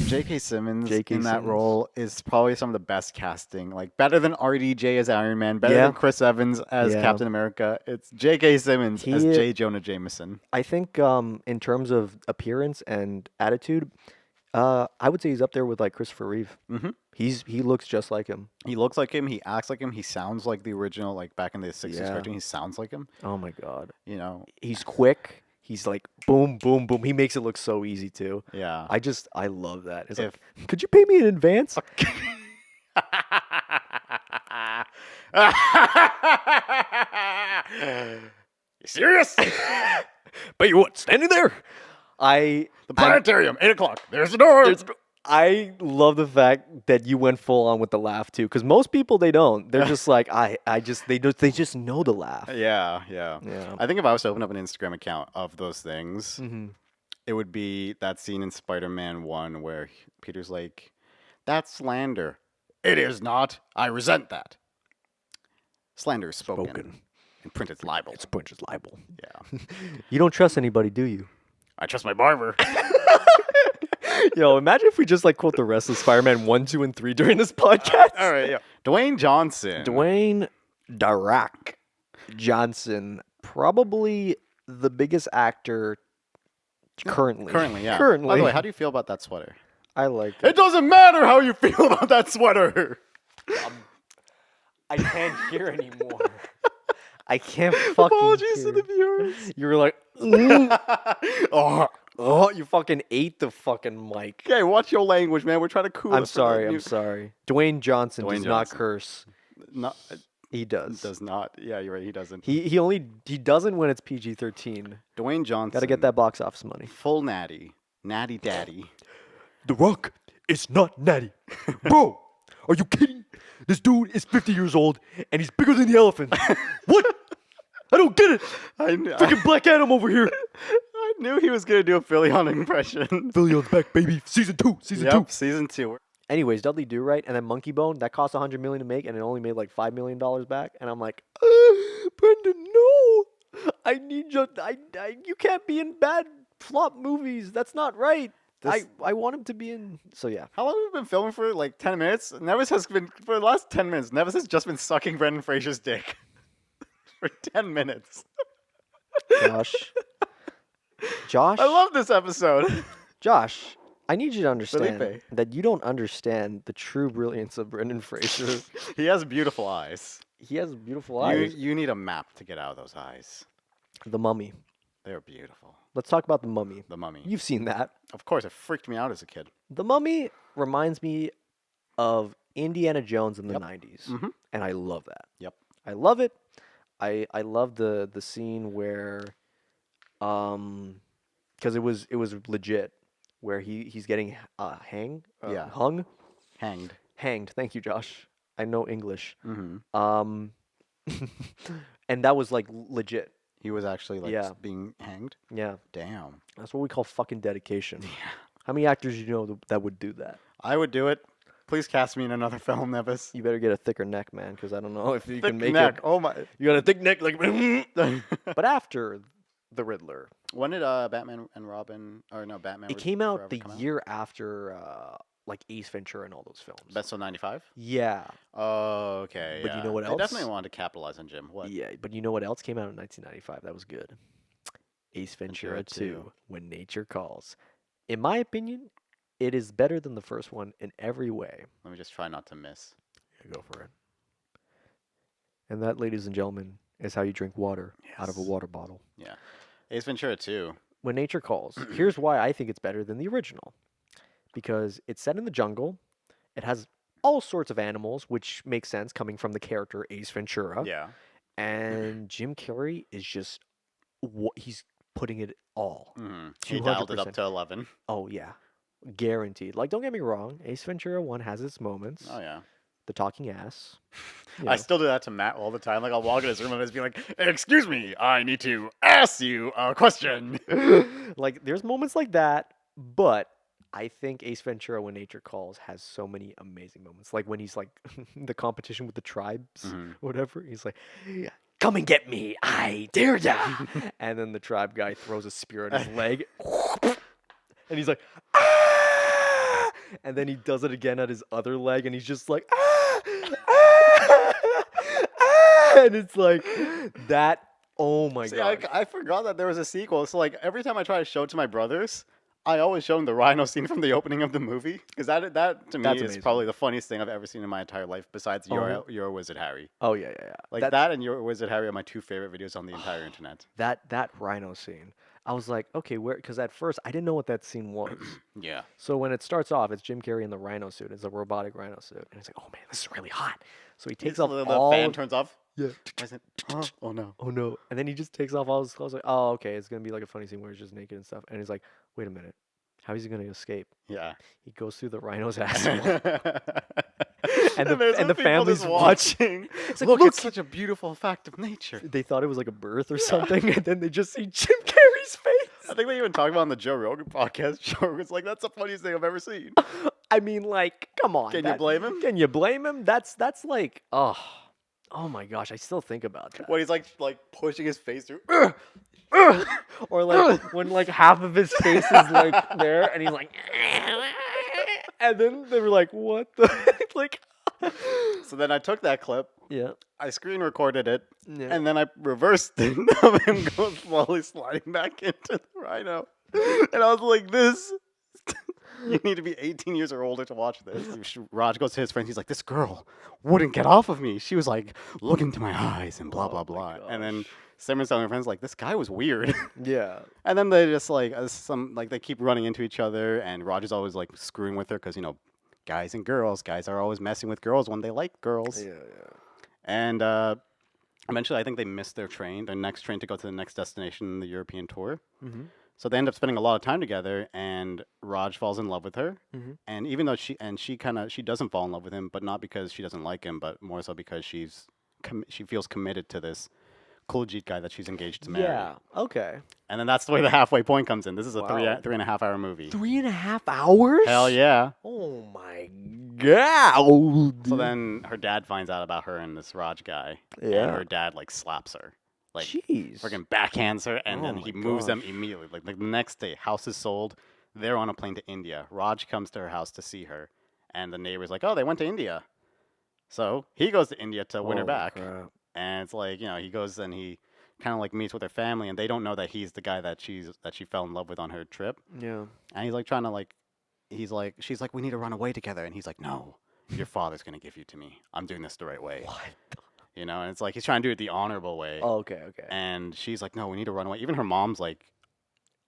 J.K. Simmons J.K. in that Simmons. role is probably some of the best casting. Like better than RDJ as Iron Man, better Yeah. than Chris Evans as Yeah. Captain America. It's J.K. Simmons as He- J. Jonah Jameson. I think in terms of appearance and attitude, I would say he's up there with like Christopher Reeve. Mm-hmm. He looks just like him. He looks like him. He acts like him. He sounds like the original, like back in the 60s Yeah. cartoon. He sounds like him. Oh my god. You know, He's quick. He's like boom, boom, boom. He makes it look so easy too. yeah. I love that. It's like, could you pay me in advance? You serious? But you what? Standing there. The planetarium, 8 o'clock. There's the door. I love the fact that you went full on with the laugh too, because most people they don't. They're just like they just know the laugh. Yeah. Yeah. I think if I was to open up an Instagram account of those things, Mm-hmm. it would be that scene in Spider-Man 1 where Peter's like, "That's slander." "It is not. I resent that." Slander is spoken. And printed libel. It's Punch's libel. Yeah. You don't trust anybody, do you? I trust my barber. Yo, imagine if we just like quote the rest of Spider-Man 1, 2, and 3 during this podcast. All right, yeah. Dwayne Johnson. Dwayne The Rock Johnson, probably the biggest actor currently. Currently, yeah. Currently. By the way, how do you feel about that sweater? I like it. It doesn't matter how you feel about that sweater. I can't hear anymore. I can't fucking Apologies hear. to the viewers. You were like, oh, you fucking ate the fucking mic. Okay, watch your language, man. We're trying to cool. I'm us for the sorry. I'm new- sorry. Dwayne Johnson Dwayne does not Johnson. curse. No, He does. does not. Yeah, you're right. He doesn't. He doesn't when it's PG-13. Dwayne Johnson. Got to get that box office money. full natty daddy. The Rock is not natty. Bro, are you kidding? This dude is 50 years old and he's bigger than the elephant. What? I don't get it. Freaking Black Adam over here. I knew he was gonna do a Philly-on impression. Philly on the back, baby. Season 2. Season 2. Yep, season 2. Anyways, Dudley Do Right and then Monkey Bone, that cost $100 million to make and it only made like $5 million back. And I'm like, Brendan, no. I need you. You can't be in bad flop movies. That's not right. I want him to be in. So yeah. How long have we been filming for? Like 10 minutes? Nevis has been, for the last 10 minutes, Nevis has just been sucking Brendan Fraser's dick. For 10 minutes. Josh. I love this episode. Josh, I need you to understand Felipe. that you don't understand the true brilliance of Brendan Fraser. He has beautiful eyes. He has beautiful eyes. You need a map to get out of those eyes. The Mummy. They're beautiful. Let's talk about The Mummy. The Mummy. You've seen that. Of course, it freaked me out as a kid. The Mummy reminds me of Indiana Jones in the Yep. 90s. Mhm. And I love that. Yep. I love it. I love the scene where because it was legit where he's getting hung. Hanged. Thank you, Josh. I know English. Mm-hmm. And that was like legit. He was actually like Yeah. being hanged. Yeah. Damn. That's what we call fucking dedication. How many actors do you know that would do that? I would do it. Please cast me in another film, Nevis. You better get a thicker neck, man, because I don't know if you Thick can make neck. it. Oh my. You got a thick neck like. But after the Riddler, When did Batman and Robin, or no, Batman? it came out Forever the come year after like Ace Ventura and all those films. Best of 95? Yeah. Oh, okay. But you yeah. know what They else? definitely wanted to capitalize on Jim. What? Yeah, but you know what else came out in 1995 that was good? Ace Ventura Ventura 2, 2. When Nature Calls. In my opinion, it is better than the first one in every way. Let me just try not to miss. Yeah, go for it. And that, ladies and gentlemen, is how you drink water out of a Yes. water bottle. Yeah. Ace Ventura 2. When Nature Calls. Here's why I think it's better than the original. Because it's set in the jungle. It has all sorts of animals, which makes sense coming from the character Ace Ventura. Yeah. And Jim Carrey is just, he's putting it all. Mm-hmm. He dialed it up 200%. to 11. Oh, yeah. Guaranteed. Like, don't get me wrong. Ace Ventura 1 has its moments. Oh, yeah. The talking ass. You I know. still do that to Matt all the time. Like, I'll walk in his room and just be like, "Excuse me, I need to ask you a question." Like, there's moments like that, but I think Ace Ventura When Nature Calls has so many amazing moments. Like when he's like the competition with the tribes, Mhm. whatever. He's like, "Come and get me, I dare ya!" And then the tribe guy throws a spear at his leg, and he's like, "Ah, and then he does it again at his other leg, and he's just like, ah, ah, ah, and it's like that. Oh my See, god! I forgot that there was a sequel. So like every time I try to show it to my brothers, I always show them the rhino scene from the opening of the movie because that to me That's is amazing. probably the funniest thing I've ever seen in my entire life, besides your Wizard Harry. Oh yeah, yeah, yeah. Like that and your Wizard Harry are my two favorite videos on the entire internet. That rhino scene. I was like, okay, where? Because at first I didn't know what that scene was. Yeah. So when it starts off, it's Jim Carrey in the rhino suit. It's a robotic rhino suit, and it's like, oh man, this is really hot. So he takes off the all. fan turns off. Yeah. I said, huh? Oh no. Oh no! And then he just takes off all his clothes. Like, oh, okay, it's gonna be like a funny scene where he's just naked and stuff. And he's like, wait a minute, how is he gonna escape? Yeah. He goes through the rhino's asshole, and the people family's just watching. It's like, look, look, it's such a beautiful fact of nature. they thought it was like a birth or something, and then they just see Jim Carrey's face. I think they even talk about it on the Joe Rogan podcast. Joe Rogan's like, that's the funniest thing I've ever seen. I mean, like, come on. Can you blame him? Can you blame him? That's like, oh my gosh, I still think about that. When he's like pushing his face through. Or like when like half of his face is like there, and he's like, and then they were like, what the like. So then I took that clip, Yeah. I screen recorded it, Yeah. and then I reversed it of him going slowly sliding back into the rhino. And I was like, this. You need to be 18 years or older to watch this. Raj goes to his friends. He's like, this girl wouldn't get off of me. She was like, look into my eyes and blah, blah, blah. And then Simran's telling her friends, like, this guy was weird. Yeah. And then they just like, they keep running into each other. And Raj is always like screwing with her because, guys and girls. Guys are always messing with girls when they like girls. Yeah, yeah. And eventually I think they missed their next train to go to the next destination in the European tour. Mm-hmm. So they end up spending a lot of time together, and Raj falls in love with her. Mm-hmm. And even though she doesn't fall in love with him, but not because she doesn't like him, but more so because she feels committed to this Kuljit guy that she's engaged to marry. Yeah. Okay. And then that's the way the halfway point comes in. This is a Wow. 3.5 hour movie. 3.5 hours? Hell yeah. Oh my god. So then her dad finds out about her and this Raj guy. Yeah. And her dad like slaps her. Like Jeez. freaking backhands her, and Oh then my he moves them gosh. immediately. Like the next day, house is sold. They're on a plane to India. Raj comes to her house to see her, and the neighbor's like, "Oh, they went to India." So he goes to India to win her Holy back, crap. and it's like he goes and he kind of like meets with her family, and they don't know that he's the guy that she fell in love with on her trip. Yeah. And he's like trying to she's like, "We need to run away together," and he's like, "No, your father's gonna give you to me. I'm doing this the right way." What? And it's like he's trying to do it the honorable way. Oh, okay, okay. And she's like, no, we need to run away. Even her mom's like,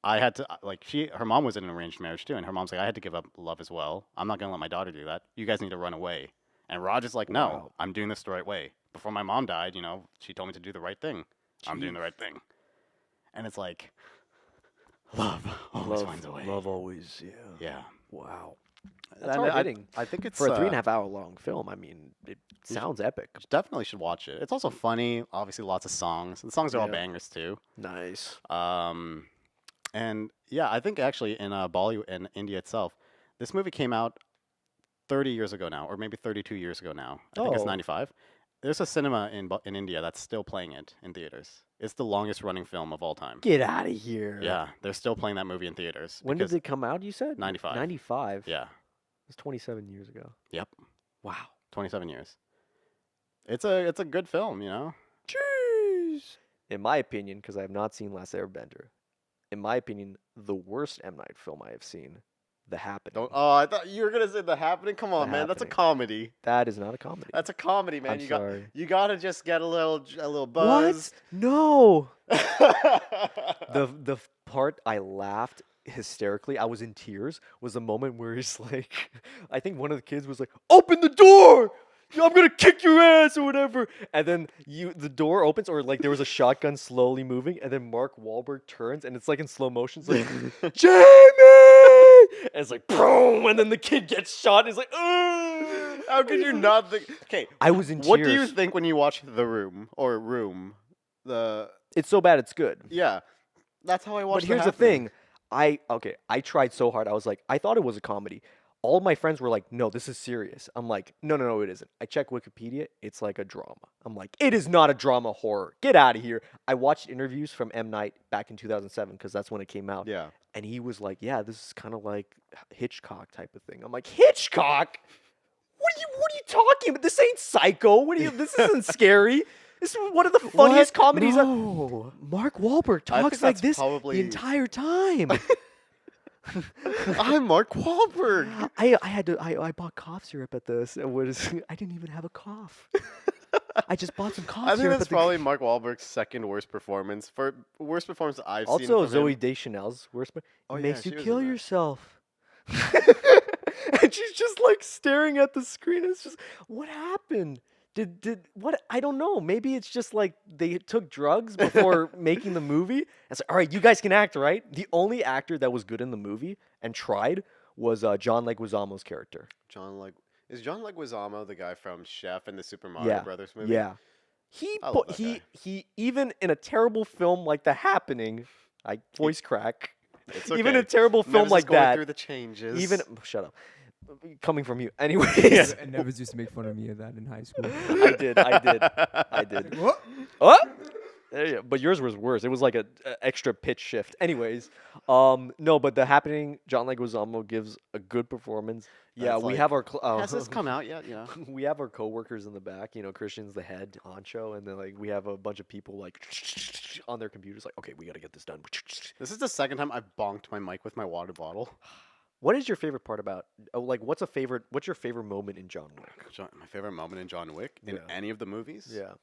her mom was in an arranged marriage too. And her mom's like, I had to give up love as well. I'm not going to let my daughter do that. You guys need to run away. And Raj is like, no, Wow. I'm doing this the right way. Before my mom died, she told me to do the right thing. I'm doing the right thing. And it's like, love always finds a way. Love always, yeah. Yeah. Wow. And That's hard hitting. I think it's For a 3.5 hour long film, I mean, it sounds epic. definitely should watch it. It's also funny. Obviously, lots of songs. The songs are all Yeah. bangers too. Nice. And yeah, I think actually in Bollywood in India itself, this movie came out 30 years ago now, or maybe 32 years ago now. I think it's Oh. 95. There's a cinema in India that's still playing it in theaters. It's the longest running film of all time. Get out of here. Yeah, they're still playing that movie in theaters. When did because- it come out, you said? 95. 95. Yeah. It's 27 years ago. Yep. Wow. 27 years. It's a good film, Jeez. In my opinion, because I have not seen Last Airbender, in my opinion, the worst M. Night film I have seen, The Happening. I thought you were gonna say The Happening. Come on, The man. That's a Happening. comedy. That is not a comedy. That's a comedy, man. I'm sorry. You gotta just get a little buzz. What? No. The part I laughed hysterically, I was in tears, was the moment where he's like, I think one of the kids was like, "Open the door! I'm gonna kick your ass" or whatever. And then the door opens, or like there was a shotgun slowly moving, and then Mark Wahlberg turns, and it's like in slow motion. It's like, Jamie! And it's like, boom! And then the kid gets shot, and he's like, ugh! How could you not think? Okay, I was in tears. what do you think when you watch The Room or Room? It's so bad, it's good. Yeah, that's how I watched. But here's the thing. I tried so hard. I was like, I thought it was a comedy. all my friends were like, no, this is serious. I'm like, no, it isn't. I checked Wikipedia. It's like a drama. I'm like, it is not a drama horror. Get out of here. I watched interviews from M. Night back in 2007 because that's when it came out. Yeah. And he was like, yeah, this is kind of like Hitchcock type of thing. I'm like, Hitchcock? What are you talking about? This ain't Psycho. This isn't scary. This is one of the funniest comedies. No. Mark Wahlberg I think talks like that's this probably- the entire time. I'm Mark Wahlberg. I bought cough syrup at this. I didn't even have a cough. I just bought some cough I think syrup. that's at the- probably Mark Wahlberg's second worst performance. For worst performance I've seen. Also, from Zoe him. Deschanel's worst. Oh, It yeah, makes she you was kill in that. yourself. And she's just like staring at the screen. It's just, what happened? Did what? I don't know. Maybe it's just like they took drugs before making the movie. It's like, all right, you guys can act, right? The only actor that was good in the movie and tried was John Leguizamo's character. Is John Leguizamo the guy from Chef and the Super Mario Brothers movie? Yeah. He I love that guy. he even in a terrible film like The Happening, I voice crack. It's Even okay. a terrible film Never's like going that. through the changes. Even shut up. Coming from you, anyways. And Nevers used to make fun of me of that in high school. I did. What? Oh! There you go. But yours was worse. It was like a extra pitch shift. Anyways, no, but The Happening, John Leguizamo gives a good performance. Yeah, That's we like- have our Has this come out yet? Yeah. we have our coworkers in the back. You know, Christian's the head honcho, and then like we have a bunch of people like on their computers, like, okay, we got to get this done. This is the second time I've bonked my mic with my water bottle. What is your favorite part about? Like, what's your favorite moment in John Wick? My favorite moment in John Wick in Yeah. any of the movies? Yeah.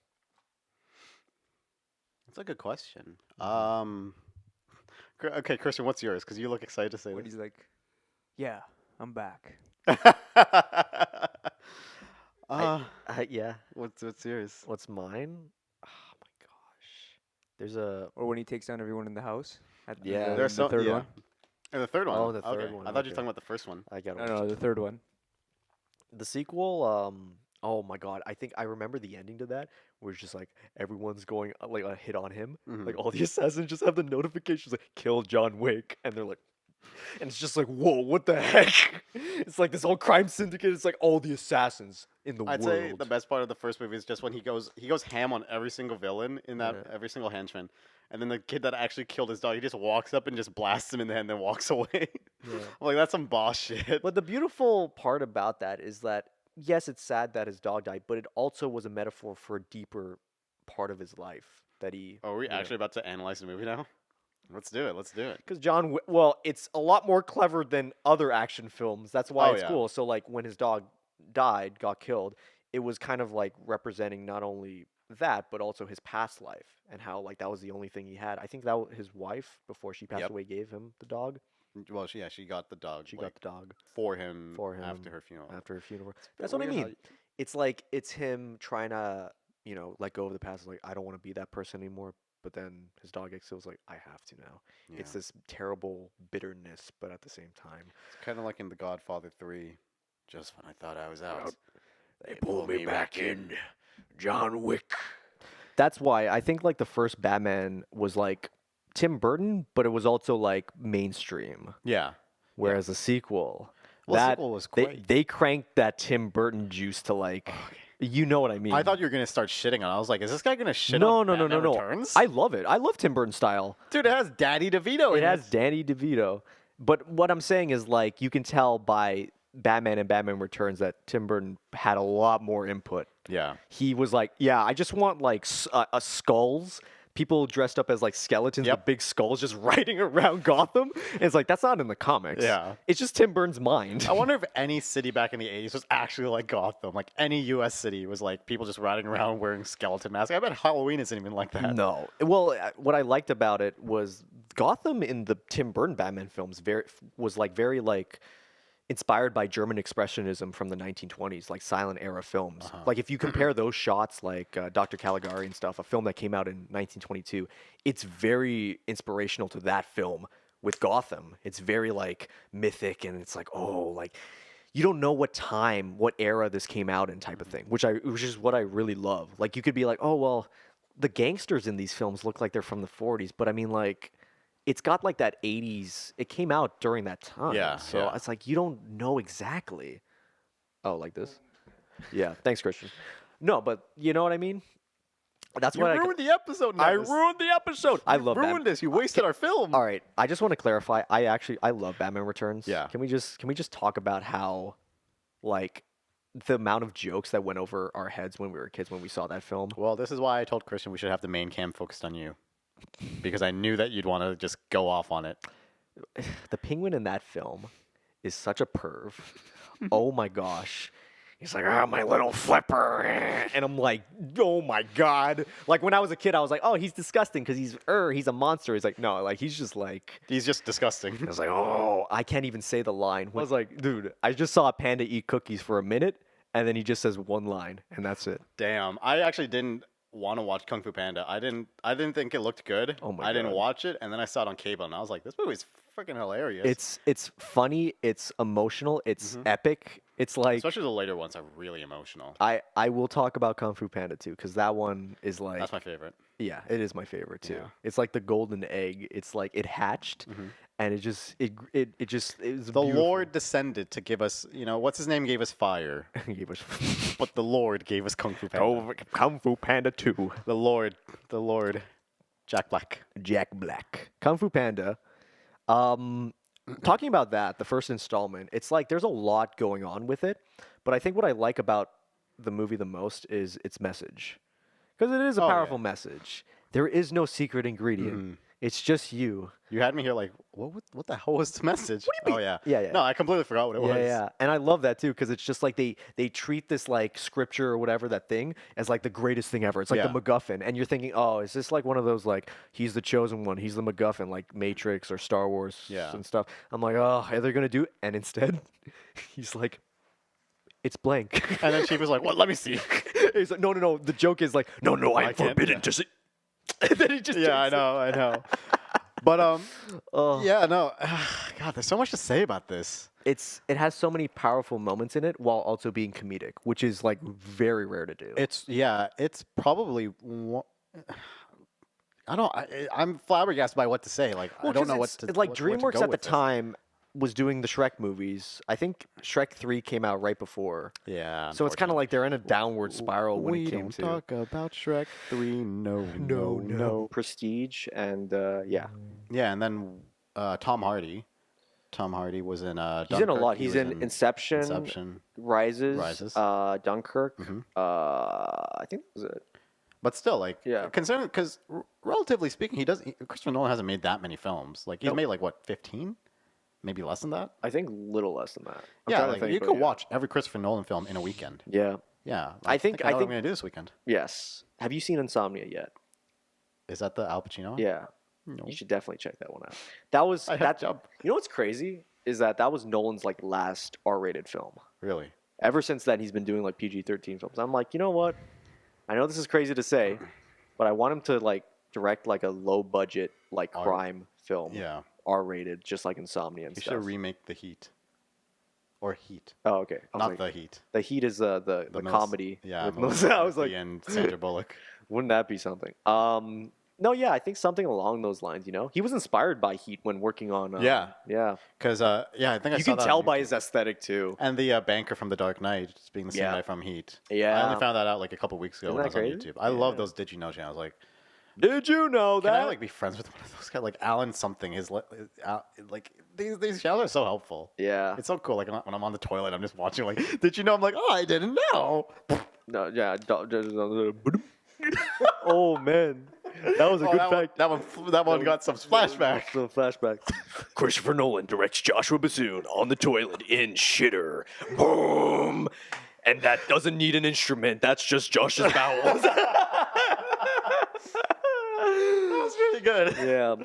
That's a good question. Okay, Christian, what's yours? Because you look excited to say When this. he's like, yeah, I'm back. Yeah. What's yours? What's mine? Oh my gosh. There's a Or when he takes down everyone in the house. Yeah. The, There's the so- third yeah. one. And the third one. Oh, the third Okay. one, I thought you okay. were talking about the first one. I got No, the third one. The sequel, oh my god, I think I remember the ending to that where it's just like everyone's going like a hit on him. Mhm. Like all the assassins just have the notifications like kill John Wick and they're like and it's just like, whoa, what the heck? It's like this whole crime syndicate, it's like all the assassins in the I'd world. say the best part of the first movie is just when he goes ham on every single villain in that Yeah. every single henchman, and then the kid that actually killed his dog, he just walks up and just blasts him in the head and then walks away. Yeah. I'm like, that's some boss shit. But the beautiful part about that is that yes, it's sad that his dog died, but it also was a metaphor for a deeper part of his life that he. Are we you know- actually about to analyze the movie now? Let's do it. Let's do it. Because well, it's a lot more clever than other action films. That's why Oh, it's yeah. cool. So like when his dog died, got killed, it was kind of like representing not only that but also his past life and how like that was the only thing he had. I think that his wife before she passed Yep. away gave him the dog. Well, she got the dog. She like, got the dog for him for him after her funeral. after her funeral. bit That's what I weird how mean. It's like it's him trying to let go of the past. Like I don't want to be that person anymore. But then his dog gets killed. Like I have to now. Yeah. It's this terrible bitterness, but at the same time, It's kind of like in The Godfather 3. Just when I thought I was out, they pulled me back in. John Wick. That's why I think like the first Batman was like Tim Burton, but it was also like mainstream. Yeah. Whereas the sequel, Well, the that sequel was they great. they cranked that Tim Burton juice to like, you know what I mean? I thought you were gonna start shitting on it. I was like, is this guy gonna shit no, on no, no, no, Batman no. Returns? I love it. I love Tim Burton style. Dude, it has Danny DeVito in It has Danny DeVito. But what I'm saying is like you can tell by Batman and Batman Returns that Tim Burton had a lot more input. Yeah. He was like, yeah, I just want like skulls, people dressed up as like skeletons Yep. with big skulls just riding around Gotham. And it's like, that's not in the comics. Yeah. It's just Tim Burton's mind. I wonder if any city back in the 80s was actually like Gotham. Like any U.S. city was like people just riding around wearing skeleton masks. I bet Halloween isn't even like that. No. Well, what I liked about it was Gotham in the Tim Burton Batman films was like very like inspired by German expressionism from the 1920s, like silent era films. Like if you compare those shots, like Dr. Caligari and stuff, a film that came out in 1922, it's very inspirational to that film with Gotham. It's very like mythic, and it's like, oh, like you don't know what time, what era this came out in, type of thing, which is what I really love. Like you could be like, oh well, the gangsters in these films look like they're from the 40s, but I mean like it's got like that 80s. It came out during that time. Yeah, So yeah. it's like you don't know exactly. Oh, like this? Yeah. Thanks, Christian. No, but you know what I mean? That's You what ruined the episode. I Nevis. ruined the episode. I love ruined Batman. this. You wasted our film. All right, I just want to clarify. I love Batman Returns. Yeah. Can we just talk about how, like, the amount of jokes that went over our heads when we were kids when we saw that film? Well, this is why I told Christian we should have the main cam focused on you, because I knew that you'd want to just go off on it. The Penguin in that film is such a perv. Oh my gosh. He's like, oh, my little flipper. And I'm like, oh my God. Like, when I was a kid, I was like, oh, he's disgusting because he's a monster. He's like, no, like, he's just like, He's just disgusting. I was like, oh, I can't even say the line. I was like, dude, I just saw a panda eat cookies for a minute, and then he just says one line, and that's it. Damn, I actually didn't want to watch Kung Fu Panda. I didn't think it looked good. Oh my I didn't God. watch it, and then I saw it on cable, and I was like, this movie's freaking hilarious. It's funny, it's emotional, it's epic. It's like Especially the later ones are really emotional. I will talk about Kung Fu Panda too, because that one is like That's my favorite. yeah, it is my favorite too. Yeah. It's like the golden egg. It's like it hatched, and it was The beautiful. Lord descended to give us, what's his name gave us fire, Gave us but the Lord gave us Kung Fu Panda. Kung Fu Panda 2. The Lord, Jack Black. Jack Black. Kung Fu Panda. Talking about that, the first installment, it's like there's a lot going on with it, but I think what I like about the movie the most is its message. Because it is a Oh, yeah. powerful message. There is no secret ingredient. It's just you. You had me here like, what the hell was the message? Oh yeah. Yeah, yeah. No, I completely forgot what it was. Yeah. And I love that too, because it's just like they treat this like scripture or whatever, that thing, as like the greatest thing ever. It's like Yeah. the MacGuffin. And you're thinking, oh, is this like one of those like he's the chosen one, he's the MacGuffin, like Matrix or Star Wars Yeah. and stuff. I'm like, oh, are they gonna do? And instead, he's like, it's blank. And then she was like, "What? Let me see." He's like, no. The joke is like, no, I I'm can't- forbidden to see. And then he just Yeah, I takes it. know, I know. But Oh. yeah, no. God, there's so much to say about this. It has so many powerful moments in it while also being comedic, which is like very rare to do. It's probably. I'm flabbergasted by what to say. Like, I don't know what to. Like what to DreamWorks go at the with this. time was doing the Shrek movies. I think Shrek 3 came out right before. Yeah. So it's kind of like they're in a downward spiral when we it came don't to talk about Shrek 3. No. Prestige and yeah. Yeah, and then Tom Hardy. Tom Hardy was in He's in a Dunkirk. lot. He He's was in Inception, Inception. Rises. Dunkirk. I think that was it. But still, like, Yeah. considering, because relatively speaking, Christopher Nolan hasn't made that many films. Like, he's Nope. made, like, what, 15? Maybe less than that? I think little less than that. Yeah, like, you could watch every Christopher Nolan film in a weekend. Yeah. Yeah. I think- I know I what think- I'm going to do this weekend. Yes. Have you seen Insomnia yet? Is that the Al Pacino? Yeah. No. You should definitely check that one out. That was I had that. to jump. You know what's crazy is that was Nolan's like last R-rated film. Really? Ever since then, he's been doing like PG-13 films. I'm like, you know what? I know this is crazy to say, but I want him to like direct like a low-budget like crime film, Yeah. R-rated, just like Insomnia and You stuff. should remake The Heat. Or Heat. Oh, okay. I was Not like, The Heat. the Heat is the Melis- comedy. Yeah. with Melissa I was like, McCarthy and Sandra Bullock. wouldn't that be something? No, yeah, I think something along those lines. You know, he was inspired by Heat when working on. Yeah. Yeah. Because, I think I You saw can that tell on by YouTube. his aesthetic too. And the banker from The Dark Knight just being the same Yeah. guy from Heat. Yeah. I only found that out like a couple weeks ago Isn't when I that was on crazy? YouTube. I love Yeah. those Did You Know channels. Like, Did you know can that? I like be friends with one of those guys? Like Alan something. Like these channels are so helpful. Yeah. It's so cool. Like when I'm on the toilet, I'm just watching. Like, did you know? I'm like, oh, I didn't know. No, yeah. Oh man, that was a good fact. That one got some flashback. Some flashback. Christopher Nolan directs Joshua Bassoon on the toilet in shitter. Boom. And that doesn't need an instrument. That's just Josh's bowels. That was really good. Yeah.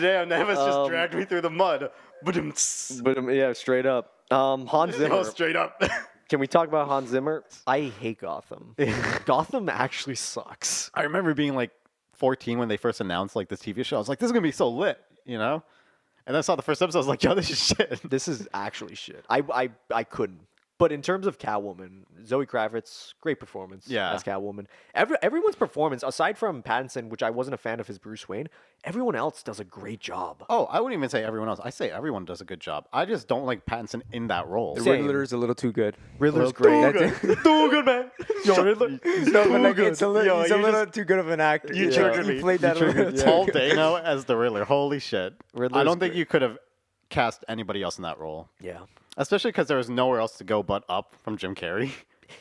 Damn, Nevis just dragged me through the mud. But Yeah, straight up. Hans Zimmer. straight up. Can we talk about Hans Zimmer? I hate Gotham. Gotham actually sucks. I remember being like 14 when they first announced like this TV show. I was like, this is gonna be so lit, you know? And then I saw the first episode. I was like, yo, this is shit. This is actually shit. I couldn't. But in terms of Catwoman, Zoe Kravitz, great performance Yeah. as Catwoman. Everyone's performance, aside from Pattinson, which I wasn't a fan of his Bruce Wayne, everyone else does a great job. Oh, I wouldn't even say everyone else. I say everyone does a good job. I just don't like Pattinson in that role. The Same. Riddler is a little too good. Riddler's Too great. good. Too good, man. Yo, Riddler. No, but like, it's a little, Yo, he's a you little too good of an actor. You Yeah. triggered He me. played You that a little triggered too Paul good. Dano as the Riddler. Holy shit. I Riddler's don't think great. you could have cast anybody else in that role. Yeah. Especially because there was nowhere else to go but up from Jim Carrey.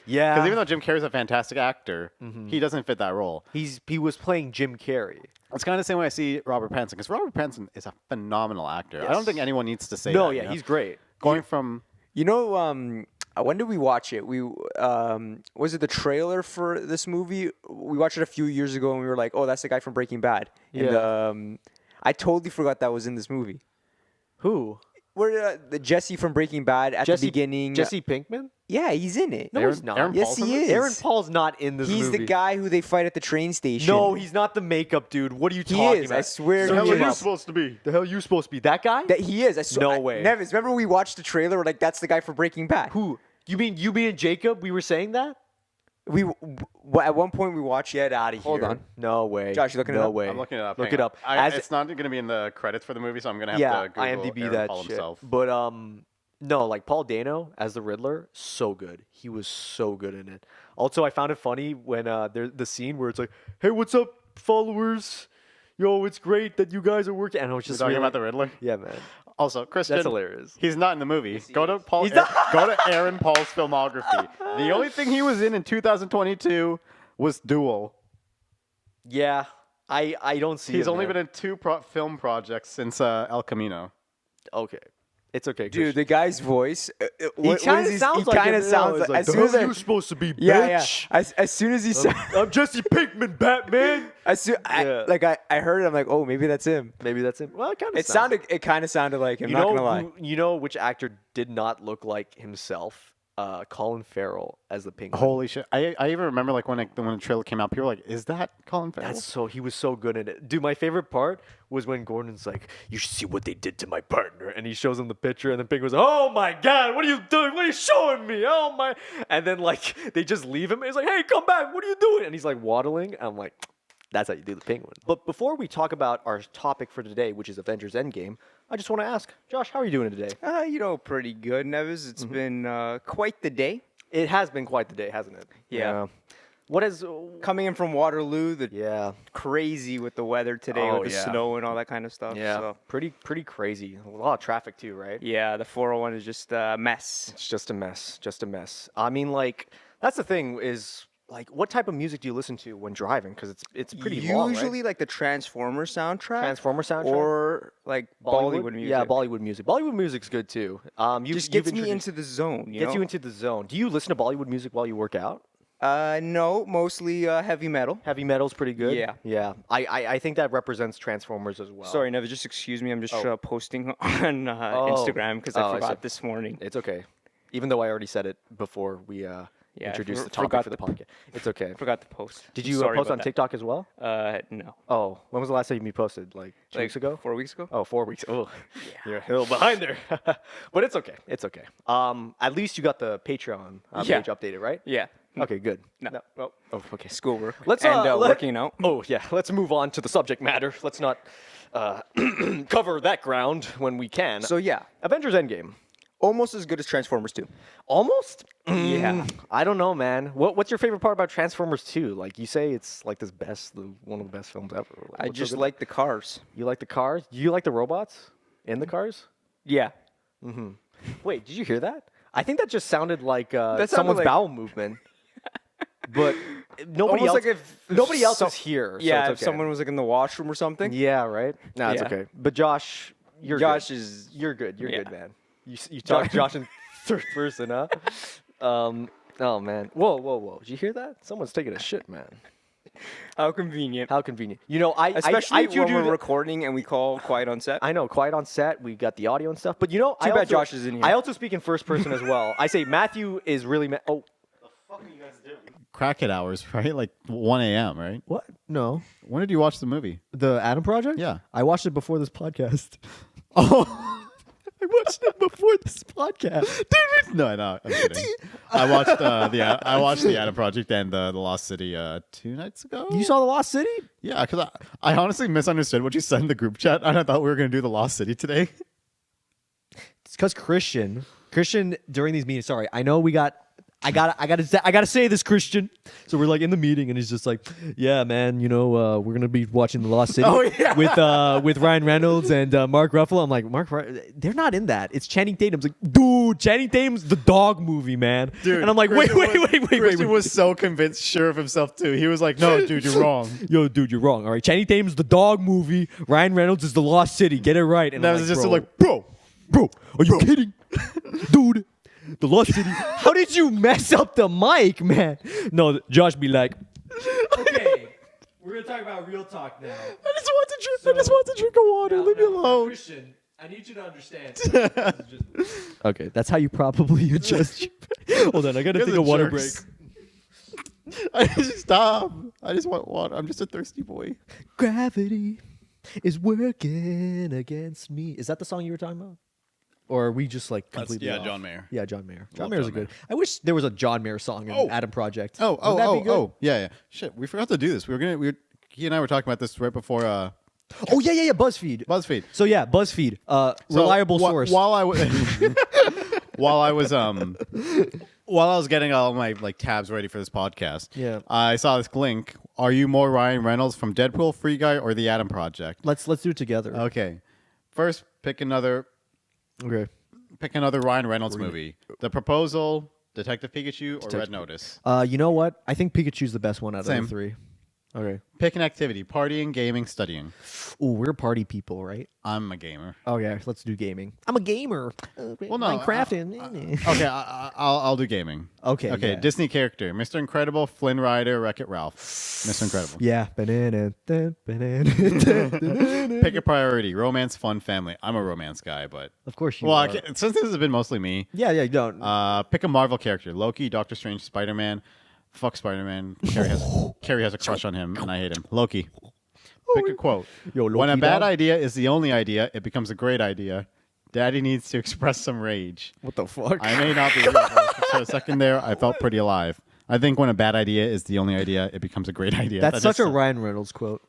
Yeah. Because even though Jim Carrey's a fantastic actor, he doesn't fit that role. he was playing Jim Carrey. It's kind of the same way I see Robert Pattinson, because Robert Pattinson is a phenomenal actor. I don't Yes. think anyone needs to say No, that. yeah, you know? he's great. Going from... You know, when did we watch it? We was it the trailer for this movie? We watched it a few years ago, and we were like, "Oh, that's the guy from Breaking Bad." And, Yeah. I totally forgot that was in this movie. Who? Where the Jesse from Breaking Bad at the beginning? Jesse Pinkman? Yeah, he's in it. No, Aaron- he's not. Aaron Yes, Paul's he in this? is. Aaron Paul's not in this He's movie. the guy who they fight at the train station. No, he's not the makeup dude. What are you He talking is. about? I swear Search he him is. up. supposed to be? The hell you supposed to be? That guy? That he is. I swear. No way. Nevis, remember we watched the trailer? We're like, that's the guy from Breaking Bad. Who? You mean and Jacob? We were saying that? At one point we watched. Get out of here. Hold on. No way. Josh, you looking it no up? way. I'm looking it up. Look Hang it on. up. As- It's not going to be in the credits for the movie, so I'm going to have yeah, to Google IMDb Aaron that Paul shit. himself. But no, like Paul Dano as the Riddler, so good. He was so good in it. Also, I found it funny when there's the scene where it's like, "Hey, what's up, followers? Yo, it's great that you guys are working." And I was You're just talking really- about the Riddler? yeah, man. Also, Christian, That's hilarious. he's not in the movie. Go to Paul. He's not- Go to Aaron Paul's filmography. The only thing he was in 2022 was Duel. Yeah, I don't see. He's him only there. been in two film projects since El Camino. Okay. It's okay, Dude, the guy's voice. he kind of sounds like kind him, of you know, sounds it's like. As "The soon as hell I, you supposed to be, yeah, bitch?" yeah. As soon as he said, I'm Jesse Pinkman, Batman. Yeah. I heard it. I'm like, oh, maybe that's him. Maybe that's him. Well, it kind of It kind of sounded like him. You Not know, gonna lie. you know which actor did not look like himself? Colin Farrell as the Penguin. Holy shit! I even remember like when the trailer came out, people were like, "Is that Colin Farrell?" He was so good in it. Dude, my favorite part was when Gordon's like, "You should see what they did to my partner," and he shows him the picture, and the Penguin's like, "Oh my god, what are you doing? What are you showing me? Oh my!" And then like they just leave him. And he's like, "Hey, come back! What are you doing?" And he's like waddling. I'm like, that's how you do the Penguin. But before we talk about our topic for today, which is Avengers Endgame, I just want to ask, Josh, how are you doing today? Pretty good, Nevis. It's been quite the day. It has been quite the day, hasn't it? Yeah. What is? Coming in from Waterloo, the Yeah. crazy with the weather today, Oh, with the yeah. snow and all that kind of stuff. Yeah. So, Pretty crazy. A lot of traffic too, right? yeah, the 401 is just a mess. It's just a mess. Just a mess. I mean, like, that's the thing is, like, what type of music do you listen to when driving? Because it's pretty long, right? Usually like the Transformers soundtrack. Transformer soundtrack? Or like Bollywood music. Yeah, Bollywood music. Bollywood music's good too. Just gets me into the zone. Gets you into the zone. Do you listen to Bollywood music while you work out? No, mostly heavy metal. Heavy metal's pretty good. Yeah. Yeah. I think that represents Transformers as well. Sorry, Nevis, just excuse me. I'm just Oh. posting on Instagram because Oh, I I forgot see. this morning. It's okay. Even though I already said it before we introduced the topic forgot for the to podcast. It's okay. Forgot to post. Did I'm you sorry post about on that. TikTok as well? No. Oh, when was the last time you posted? Like 2 Like weeks ago? 4 weeks ago. Oh, 4 weeks. Oh, you're a little behind there. But it's okay. It's okay. At least you got the Patreon Yeah. page updated, right? Yeah. Okay, good. No. Oh, okay. Schoolwork. Let's and let- working out. Oh yeah, let's move on to the subject matter. Let's not cover that ground when we can. So yeah, Avengers Endgame. almost as good as Transformers 2. Almost? Yeah. I don't know, man. What's your favorite part about Transformers 2? Like you say, it's like one of the best films ever. Like, I what's so just good? like the cars. You like the cars. Do you like the robots in the cars? Yeah. Wait, did you hear that? I think that just sounded like sounded someone's like- bowel movement. But nobody Almost else. like if nobody else some- is here. So Yeah, it's if okay. someone was like in the washroom or something. Yeah, right. No, it's Yeah. okay. But Josh, you're Josh good. is. You're good. You're Yeah. good, man. You talk Josh in third person, huh? Oh man. Whoa. Did you hear that? Someone's taking a shit, man. How convenient. How convenient. You know, Especially I when do we're that- recording and we call quiet on set. I know, quiet on set. We got the audio and stuff. But you know, Too bad Josh is in here. I also speak in first person as well. I say Matthew is really. Oh, Crack it hours, right? Like 1 a.m., right? What? No. When did you watch the movie? The Adam Project? Yeah. I watched it before this podcast. Oh, I watched it before this podcast. No, I'm kidding. I watched the Adam Project and the Lost City 2 nights ago. You saw The Lost City? Yeah, because I honestly misunderstood what you said in the group chat, and I thought we were going to do the Lost City today. It's because Christian during these meetings. Sorry, I know I gotta say this, Christian. So we're like in the meeting, and he's just like, "Yeah, man, we're gonna be watching The Lost City with Ryan Reynolds and Mark Ruffalo." I'm like, they're not in that. It's Channing Tatum's like, dude, Channing Tatum's the dog movie, man. Dude, and I'm like, wait. Christian was so convinced, sure of himself too. He was like, "No, dude, you're wrong." Yo, dude, you're wrong. All right, Channing Tatum's the dog movie. Ryan Reynolds is The Lost City. Get it right. And I was just like, bro, are you kidding, dude? The Lost City. How did you mess up the mic, man? No, Josh be like, okay, we're gonna talk about real talk now. I just want to drink a water. Leave me alone. Christian, I need you to understand. Okay, that's how you probably adjust. Hold on, I gotta take a water break. I just stop. I just want water. I'm just a thirsty boy. Gravity is working against me. Is that the song you were talking about? Or are we just like completely off? John Mayer. Yeah, John Mayer. John Love Mayer's John a good. Mayer. I wish there was a John Mayer song in Adam Project. Yeah. Yeah. Shit, we forgot to do this. He and I were talking about this right before. Oh yeah. BuzzFeed. So yeah, BuzzFeed. Reliable source. While I was getting all my tabs ready for this podcast, Yeah. I saw this link. Are you more Ryan Reynolds from Deadpool, Free Guy, or the Adam Project? Let's do it together. Okay. First, pick another Ryan Reynolds movie. The Proposal, Detective Pikachu, or Red Notice. You know what? I think Pikachu's the best one out of Same. the three. Okay. Pick an activity: partying, gaming, studying. Ooh, we're party people, right? I'm a gamer. Okay, let's do gaming. I'm a gamer. Well, no, Minecraft. Okay, I'll do gaming. Okay. Okay, Yeah. Disney character: Mr. Incredible, Flynn Rider, Wreck-It Ralph. Mr. Incredible. Yeah. Banana. Pick a priority: romance, fun, family. I'm a romance guy, but Of course you well, are. since this has been mostly me. Yeah, don't. Pick a Marvel character: Loki, Doctor Strange, Spider-Man. Fuck Spider-Man. Carrie has a crush on him, and I hate him. Loki. Pick a quote. Yo, Loki when a bad dog. idea is the only idea, it becomes a great idea. Daddy needs to express some rage. What the fuck? I may not be real, but for a second there, I felt pretty alive. I think when a bad idea is the only idea, it becomes a great idea. That's That such a is- Ryan Reynolds quote.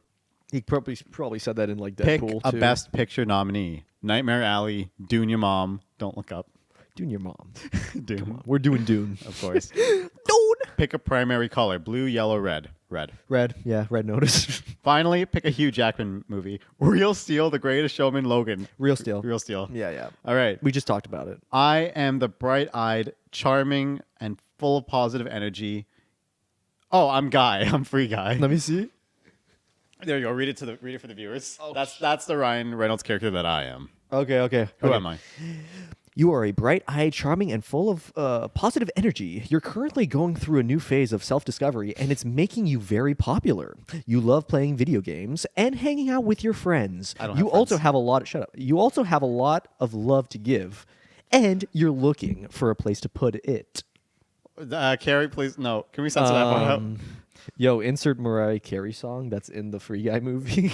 He probably said that in like Pick Deadpool a too. Best Picture nominee. Nightmare Alley, Dune Your Mom, Don't Look Up. Dune your mom. Dune, We're doing Dune. of course. Dune. Pick a primary color: blue, yellow, red. Red. Red. Yeah, Red Notice. Finally, pick a Hugh Jackman movie. Real Steel, The Greatest Showman, Logan. Real Steel. Real Steel. Yeah. All right. We just talked about it. I am the bright-eyed, charming, and full of positive energy. Oh, I'm Guy. I'm Free Guy. Let me see. There you go. Read it for the viewers. That's the Ryan Reynolds character that I am. Okay. Who am I? You are a bright-eyed, charming, and full of positive energy. You're currently going through a new phase of self-discovery, and it's making you very popular. You love playing video games and hanging out with your friends. I don't You have also friends. have a lot. Shut up. You also have a lot of love to give, and you're looking for a place to put it. Carrie, please. No. Can we censor that one out? Yo, insert Mariah Carey song that's in the Free Guy movie.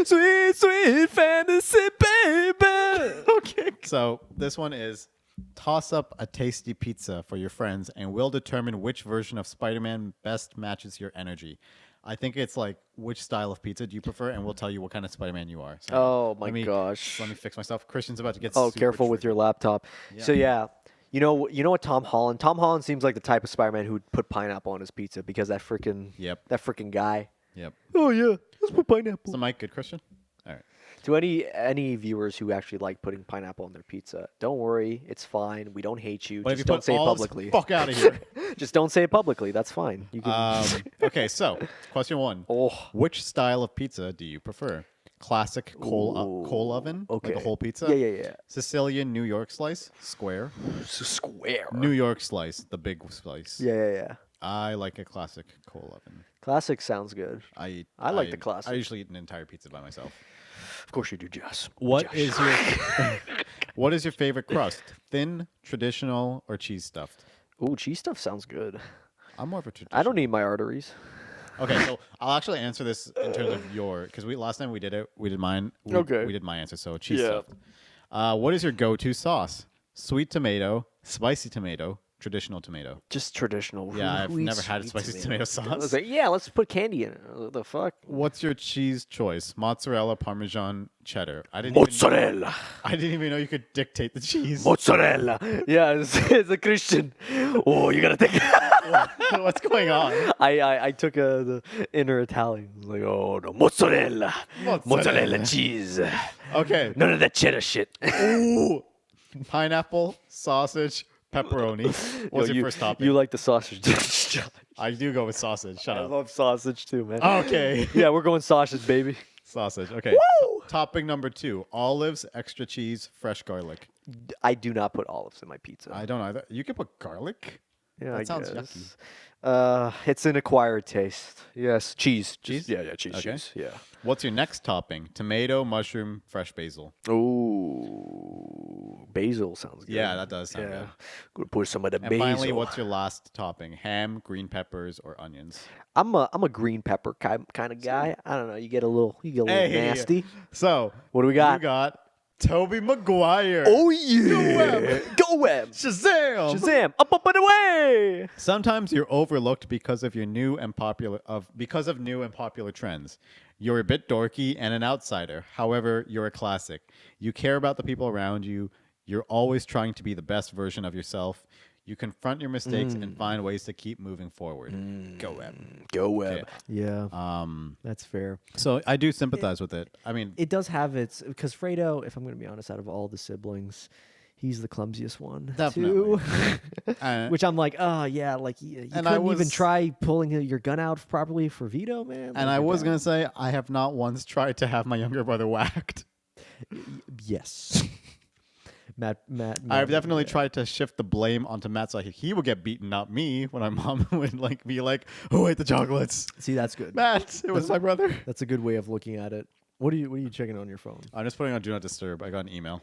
Sweet, sweet fantasy, baby. Okay. So this one is: toss up a tasty pizza for your friends, and we'll determine which version of Spider-Man best matches your energy. I think it's like, which style of pizza do you prefer, and we'll tell you what kind of Spider-Man you are. So Oh my let me- gosh. Let me fix myself. Christian's about to get. Oh, super careful with tricky. your laptop. So yeah, you know what Tom Holland? Tom Holland seems like the type of Spider-Man who'd put pineapple on his pizza because that freaking Yep. guy. Yep. Oh yeah, let's put pineapple. Is the mic good, Christian? All right. To any viewers who actually like putting pineapple on their pizza, don't worry, it's fine. We don't hate you. But if Just you don't put say it all this publicly. fuck out of here. Just don't say it publicly. That's fine. You can. Okay, so question one: Oh. which style of pizza do you prefer? Classic coal oven, Okay. like a whole pizza. Yeah. Sicilian New York slice, square. Square. New York slice, the big slice. Yeah. I like a classic coal oven. Classic sounds good. I like the classic. I usually eat an entire pizza by myself. Of course you do, Jess. What is your favorite crust? Thin, traditional, or cheese stuffed? Ooh, cheese stuff sounds good. I'm more of a traditional. I don't need my arteries. Okay, so I'll actually answer this in terms of your, because last time we did it, we did mine. We Okay. did my answer. So cheese Yeah. stuffed. What is your go-to sauce? Sweet tomato, spicy tomato, traditional tomato. Just traditional. Yeah, I've Sweet, never had sweet spicy tomato I sauce. was like, yeah, let's put candy in it. What the fuck? What's your cheese choice? Mozzarella, Parmesan, cheddar. I didn't even know you could dictate the cheese. Mozzarella. Yeah, it's a Christian. Oh, you gotta take. What's going on? I took the inner Italian. I was like, oh no, mozzarella, Mozzarella. cheese. Okay. None of that cheddar shit. Ooh. Pineapple, sausage, pepperoni. What's your first topping? You like the sausage? I do go with sausage. Shut I up. love sausage too, man. Okay. Yeah, we're going sausage, baby. Sausage. Okay. Woo! Topping number 2. Olives, extra cheese, fresh garlic. I do not put olives in my pizza. I don't either. You can put garlic? Yeah, That I sounds guess. It's an acquired taste. Yes, cheese. Cheese? Yeah, cheese. Okay. Cheese. Yeah. What's your next topping? Tomato, mushroom, fresh basil. Ooh, basil sounds good. Yeah, that does sound good. Gonna put some of the And basil. finally, what's your last topping? Ham, green peppers, or onions? I'm a green pepper kind of guy. I don't know. You get a little Hey. nasty. So, What do we got? You got Toby Maguire. Oh yeah, go web. Shazam! Shazam! Up and away. Sometimes you're overlooked because of new and popular trends. You're a bit dorky and an outsider. However, you're a classic. You care about the people around you. You're always trying to be the best version of yourself. You confront your mistakes and find ways to keep moving forward. Go web. Go web. Okay. Yeah, that's fair. So I do sympathize with it. I mean, It does have its because Fredo, if I'm going to be honest, out of all the siblings, he's the clumsiest one. Definitely. Too. uh, Which I'm like, oh yeah, like you And I couldn't even was- try pulling your gun out properly for Vito, man. and Like, I your was dad- going to say, I have not once tried to have my younger brother whacked. yes. Matt. I've definitely yeah. tried to shift the blame onto Matt so he would get beaten, not me, when my mom would like be like, "Who ate the chocolates?" See, that's good. Matt, it was my brother. That's a good way of looking at it. What are you checking on your phone? I'm just putting on Do Not Disturb. I got an email.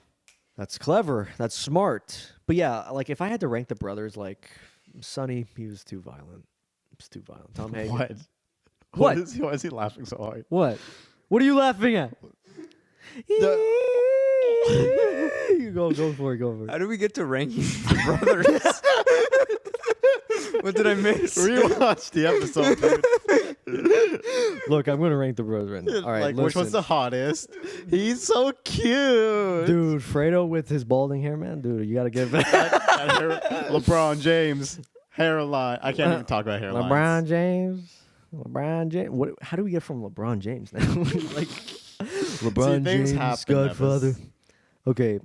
That's clever. That's smart. But yeah, like if I had to rank the brothers, like Sonny, he was too violent. It's too violent. Tom Hagen. What? What? Why is he laughing so hard? What? What are you laughing at? You go for it. Go for it. How do we get to ranking brothers? What did I miss? Rewatch the episode, dude. Look, I'm gonna rank the brothers right now. All right, like, which one's listen. the hottest? He's so cute. Dude, Fredo with his balding hair, man. Dude, you gotta give it. LeBron James hairline. I can't even talk about hairlines. LeBron James. What? How do we get from LeBron James now? Like LeBron things James, happen, Godfather. Nevis. Okay.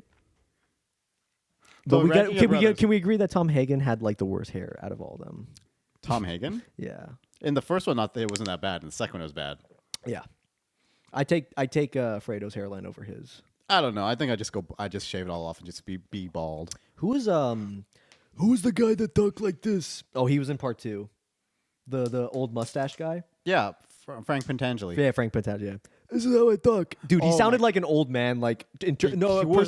So But ranking your brothers. can we agree that Tom Hagen had like the worst hair out of all of them? Tom Hagen? Yeah. In the first one, it wasn't that bad. In the second one, it was bad. Yeah. I take Fredo's hairline over his. I don't know. I think I just shave it all off and just be bald. Who was the guy that talked like this? Oh, he was in part 2. The old mustache guy? Yeah, Frank Pentangeli. Yeah, Frank Pentaglia. Yeah. This is how I talk, dude. He Oh sounded my- like an old man. Like he was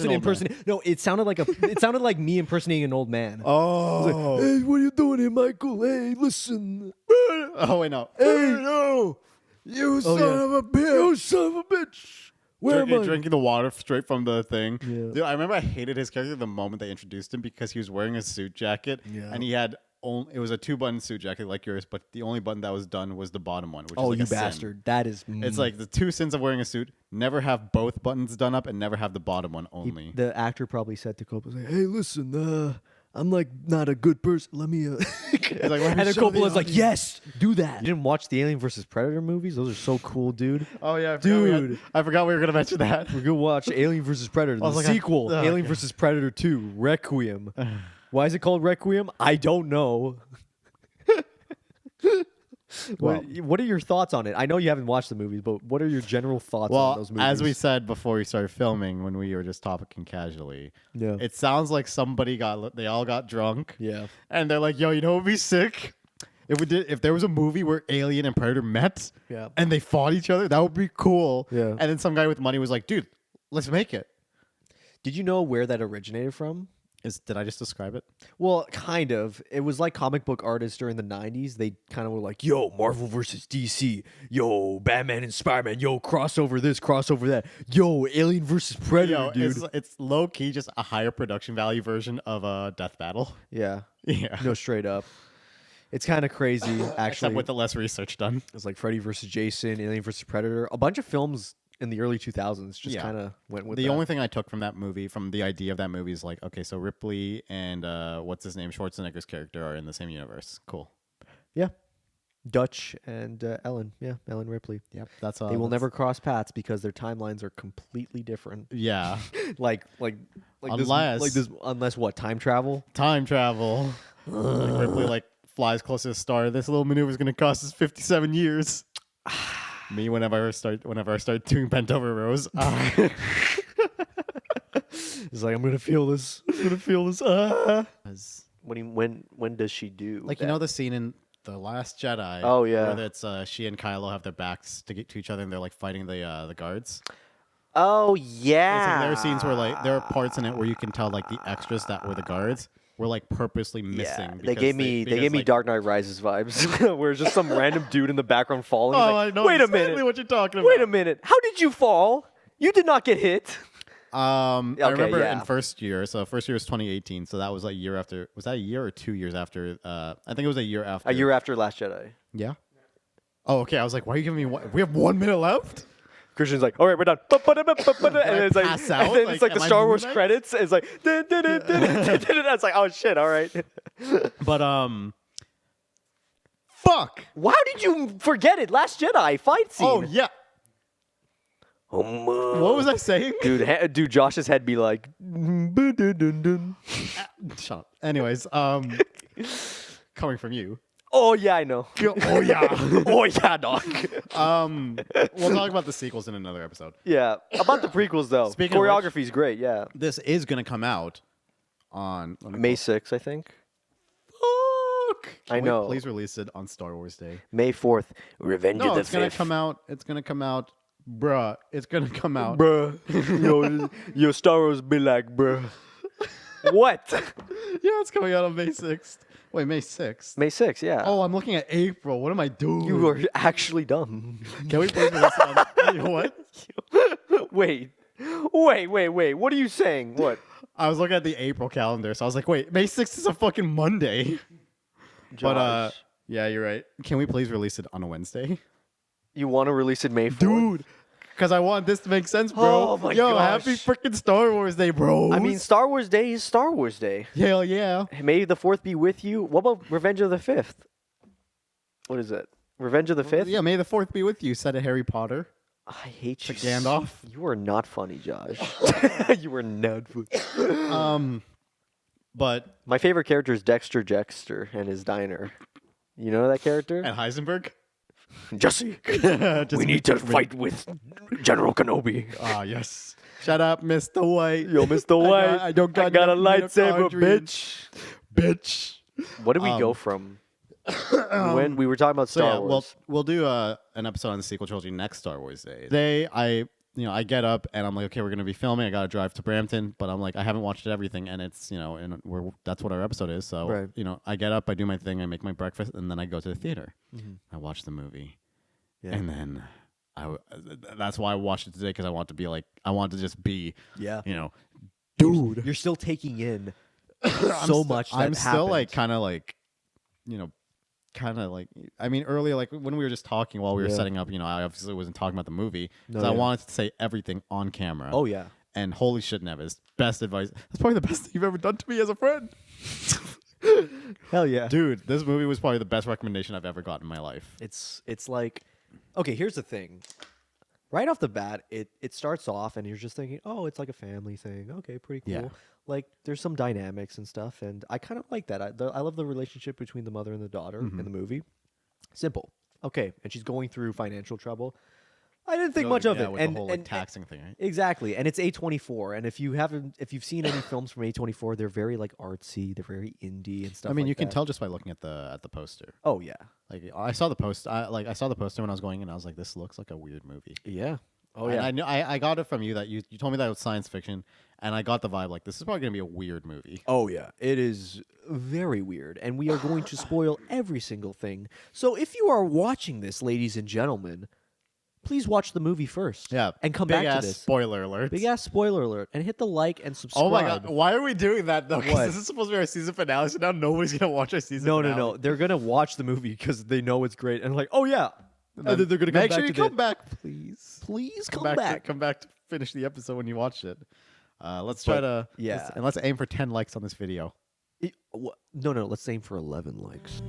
an old man. No, it sounded like it sounded like me impersonating an old man. Oh. Hey, what are you doing here, Michael? Hey, listen. Oh wait, no. Hey, no. You son yeah. of a bitch. You son of a bitch. Where am I? Drinking the water straight from the thing. Yeah. Dude, I remember I hated his character the moment they introduced him because he was wearing a suit jacket Yeah. and he had it was a 2-button suit jacket like yours, but the only button that was done was the bottom one, which Oh, is like you a sin. bastard. That is. It's like the 2 sins of wearing a suit: never have both buttons done up and never have the bottom one only. The actor probably said to Coppola, like, "Hey, listen, I'm like not a good person. Let me." Like, let me and then show the Coppola's like, audience. "Yes, do that." You didn't watch the Alien vs Predator movies? Those are so cool, dude. Oh yeah, Dude. I forgot we were gonna mention that. We're gonna watch Alien vs Predator, the was like, sequel, oh, Alien okay. vs Predator 2, Requiem. Why is it called Requiem? I don't know. What are your thoughts on it? I know you haven't watched the movies, but what are your general thoughts on Well, those movies? as we said before we started filming, when we were just talking casually, Yeah. it sounds like they all got drunk, Yeah. and they're like, "Yo, you know what would be sick? If there was a movie where Alien and Predator met, Yeah. and they fought each other, that would be cool." Yeah. And then some guy with money was like, "Dude, let's make it." Did you know where that originated from? Did I just describe it? Well, kind of. It was like comic book artists during the 90s. They kind of were like, yo, Marvel versus DC. Yo, Batman and Spider-Man. Yo, crossover this, crossover that. Yo, Alien versus Predator, dude. It's low key just a higher production value version of a Death Battle. Yeah. Yeah. No, straight up. It's kind of crazy, actually. Except with the less research done. It's like Freddy versus Jason, Alien versus Predator. A bunch of films in the early 2000s just Yeah. kind of went with The that. only thing I took from that movie, from the idea of that movie, is like, okay, so Ripley and what's his name, Schwarzenegger's character, are in the same universe. Cool. Yeah. Dutch and Ellen. Yeah, Ellen Ripley. Yep. That's They will never cross paths because their timelines are completely different. Yeah. like unless what, time travel? Time travel. Like Ripley like flies close to the star. This little maneuver is going to cost us 57 years. Me, whenever I start doing bent over rows, It's like, I'm gonna feel this. I'm gonna feel this. When does she do? like that? you know the scene in The Last Jedi. Oh, yeah. where it's she and Kylo have their backs to each other and they're like fighting the guards. Oh It's yeah. like there are scenes where like there are parts in it where you can tell like the extras that were the guards were like purposely missing. They gave me because, Dark Knight Rises vibes, where it's just some random dude in the background falling. He's Oh, like, I know wait exactly a minute. what you're talking about. Wait a minute. How did you fall? You did not get hit. I remember yeah. in first year. So first year was 2018. So that was a year after. Was that a year or 2 years after? I think it was a year after. A year after Last Jedi. Yeah. Oh, okay. I was like, why are you giving me one? We have 1 minute left. Christian's like, all right, we're done. And then it's like, pass out? and then it's like the Am I Star Wars Moon Knight? credits. It's like, it's like, oh shit, all right. But fuck. How did you forget it? Last Jedi fight scene. Oh yeah. What was I saying? Dude, Josh's head be like, Shut up. Anyways, coming from you. oh yeah, I know. Oh yeah. Oh yeah, dog. We'll talk about the sequels in another episode. Yeah, about the prequels though. Speaking of which- Choreography's great. Yeah, This is gonna come out on May 6th, I think. Fuck. I Can we know. please release it on Star Wars Day. May 4th, Revenge No, of the it's gonna 5th. come out. It's gonna come out, bruh. It's gonna come out. Bruh, yo, Star Wars be like, bruh. What? Yeah, it's coming out on May 6th. Wait, May 6th. May 6th, yeah. Oh, I'm looking at April. What am I doing? You are actually dumb. Can we please release it on? You know what? Wait. What are you saying? What? I was looking at the April calendar, so I was like, wait, May 6th is a fucking Monday. But Josh, yeah, you're right. Can we please release it on a Wednesday? you want to release it May 4th? Dude, because I want this to make sense, bro. Oh my Yo, gosh. happy freaking Star Wars Day, bro. I mean, Star Wars Day is Star Wars Day. hell yeah. May the 4th be with you. What about Revenge of the 5th? What is it? Revenge of the 5th? Yeah, May the 4th be with you, said a Harry Potter. I hate you. Gandalf. You are not funny, Josh. You are not funny. But My favorite character is Dexter Jettster and his diner. You know that character? at Heisenberg? Jesse, Just we need to fight with General Kenobi. Ah, yes. Shut up, Mr. White. Yo, Mr. White, I don't got got a enough lightsaber, mitochondrion. bitch. What did we go from? When we were talking about So Star yeah, Wars. we'll do an episode on the sequel trilogy next Star Wars Day. Today, I get up and I'm like, okay, we're gonna be filming. I gotta drive to Brampton, but I'm like, I haven't watched everything, and it's and that's what our episode is. So Right. I get up, I do my thing, I make my breakfast, and then I go to the theater. I watch the movie, Yeah. and then that's why I watched it today, because I want to be like, I want to just be, Yeah. dude. You're still taking in I'm much that I'm still like happened. kind of like I mean earlier, like when we were just talking while we were Yeah. setting up, I obviously wasn't talking about the movie because No, I yeah. wanted to say everything on camera. Oh yeah. And holy shit, Nevis, best advice. That's probably the best thing you've ever done to me as a friend. Hell yeah. Dude, this movie was probably the best recommendation I've ever gotten in my life. It's like, okay, here's the thing. Right off the bat, it starts off and you're just thinking, oh, it's like a family thing. Okay, pretty cool. Yeah. Like there's some dynamics and stuff, and I kind of like that. I love the relationship between the mother and the daughter in the movie. Simple. Okay, and she's going through financial trouble. I didn't think much of Yeah, it. with and, the whole and- taxing thing, right? Exactly, and it's A24. And if you've seen any films from A24, they're very like artsy, they're very indie and stuff. I mean, like you can that. tell just by looking at the poster. Oh yeah, Like I saw the poster when I was going in, I was like, this looks like a weird movie. yeah. Oh, And yeah. I knew I got it from you that you told me that it was science fiction, and I got the vibe like this is probably gonna be a weird movie. Oh, yeah. It is very weird, and we are going to spoil every single thing. So if you are watching this, ladies and gentlemen, please watch the movie first. Yeah, And come big back ass to this. Spoiler alert. Big ass spoiler alert. And hit the like and subscribe. Oh my god, why are we doing that though? What? Because this is supposed to be our season finale, so now nobody's gonna watch our season finale. No. They're going to watch the movie because they know it's great. And like, oh, yeah. And then they're going to come Make back sure you to come back, please. Please come Come back. back to finish the episode when you watched it. Let's try to yeah. and let's aim for 10 likes on this video. No. Let's aim for 11 likes.